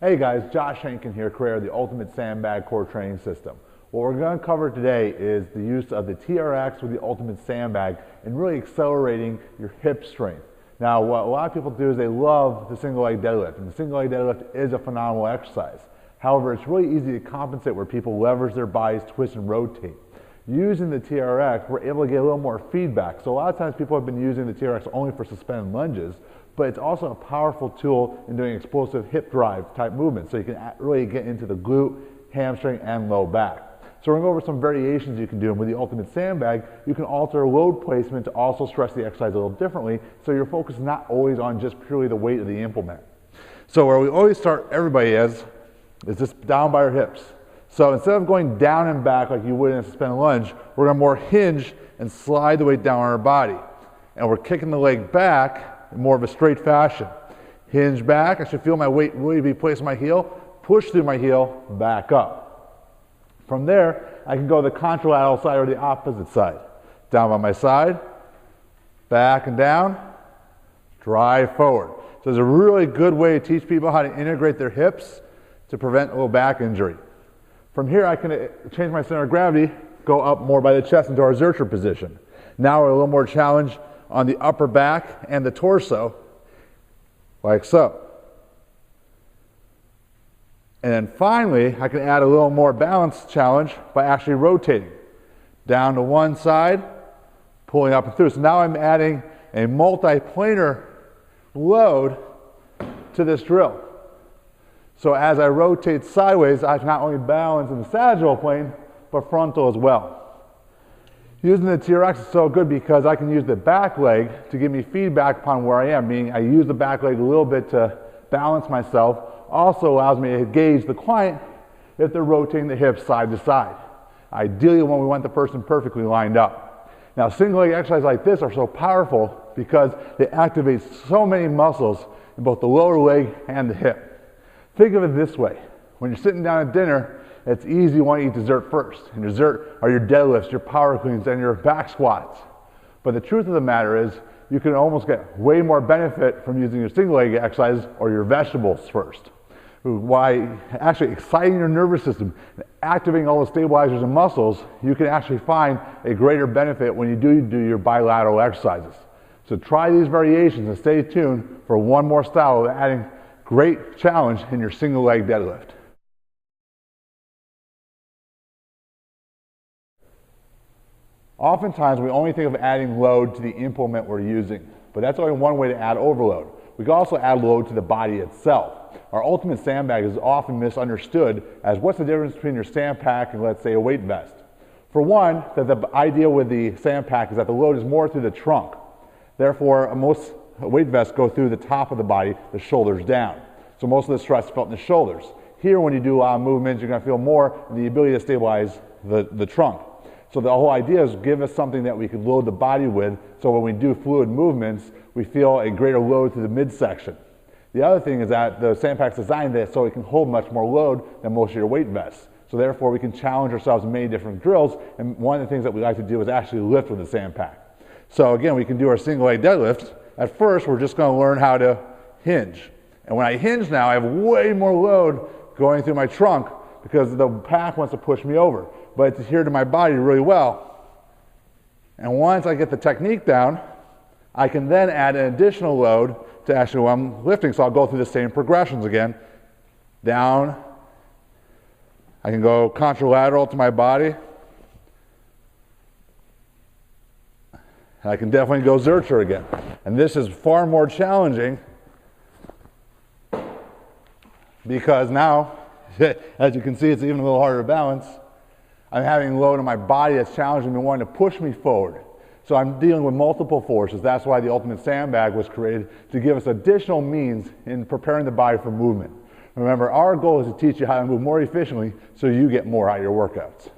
Hey guys, Josh Henkin here, creator of the Ultimate Sandbag Core Training System. What we're going to cover today is the use of the TRX with the Ultimate Sandbag and really accelerating your hip strength. Now, what a lot of people do is they love the single leg deadlift, and the single leg deadlift is a phenomenal exercise. However, it's really easy to compensate where people leverage their bodies, twist and rotate. Using the TRX, we're able to get a little more feedback. So a lot of times people have been using the TRX only for suspended lunges, but it's also a powerful tool in doing explosive hip drive type movements. So you can really get into the glute, hamstring, and low back. So we're going to go over some variations you can do. And with the Ultimate Sandbag, you can alter load placement to also stress the exercise a little differently, so your focus is not always on just purely the weight of the implement. So where we always start everybody is just down by our hips. So instead of going down and back like you would in a suspended lunge, we're going to more hinge and slide the weight down on our body. And we're kicking the leg back in more of a straight fashion. Hinge back, I should feel my weight really be placed on my heel, push through my heel, back up. From there, I can go the contralateral side or the opposite side. Down by my side, back and down, drive forward. So it's a really good way to teach people how to integrate their hips to prevent low back injury. From here, I can change my center of gravity, go up more by the chest into our Zercher position. Now we're a little more challenge on the upper back and the torso, like so. And then finally, I can add a little more balance challenge by actually rotating. Down to one side, pulling up and through. So now I'm adding a multi-planar load to this drill. So as I rotate sideways, I can not only balance in the sagittal plane, but frontal as well. Using the TRX is so good because I can use the back leg to give me feedback upon where I am, meaning I use the back leg a little bit to balance myself. Also allows me to gauge the client if they're rotating the hips side to side. Ideally when we want the person perfectly lined up. Now single leg exercises like this are so powerful because they activate so many muscles in both the lower leg and the hip. Think of it this way. When you're sitting down at dinner, it's easy you want to eat dessert first. And dessert are your deadlifts, your power cleans, and your back squats. But the truth of the matter is you can almost get way more benefit from using your single leg exercises or your vegetables first. By actually exciting your nervous system, activating all the stabilizers and muscles, you can actually find a greater benefit when you do your bilateral exercises. So try these variations and stay tuned for one more style of adding great challenge in your single leg deadlift. Oftentimes we only think of adding load to the implement we're using, but that's only one way to add overload. We can also add load to the body itself. Our Ultimate Sandbag is often misunderstood as what's the difference between your sand pack and, let's say, a weight vest. For one, the idea with the sand pack is that the load is more through the trunk. Therefore, most weight vests go through the top of the body, the shoulders down. So most of the stress is felt in the shoulders. Here, when you do a lot of movements, you're going to feel more in the ability to stabilize the trunk. So the whole idea is give us something that we could load the body with, so when we do fluid movements, we feel a greater load to the midsection. The other thing is that the Sandpack's designed this so it can hold much more load than most of your weight vests. So therefore we can challenge ourselves in many different drills, and one of the things that we like to do is actually lift with the Sandpack. So again, we can do our single leg deadlift. At first, we're just going to learn how to hinge. And when I hinge now, I have way more load going through my trunk because the pack wants to push me over. But it's adhered to my body really well. And once I get the technique down, I can then add an additional load to actually when I'm lifting. So I'll go through the same progressions again. Down. I can go contralateral to my body. And I can definitely go Zercher again. And this is far more challenging because now, as you can see, it's even a little harder to balance. I'm having load on my body that's challenging me, wanting to push me forward. So I'm dealing with multiple forces. That's why the Ultimate Sandbag was created, to give us additional means in preparing the body for movement. Remember, our goal is to teach you how to move more efficiently so you get more out of your workouts.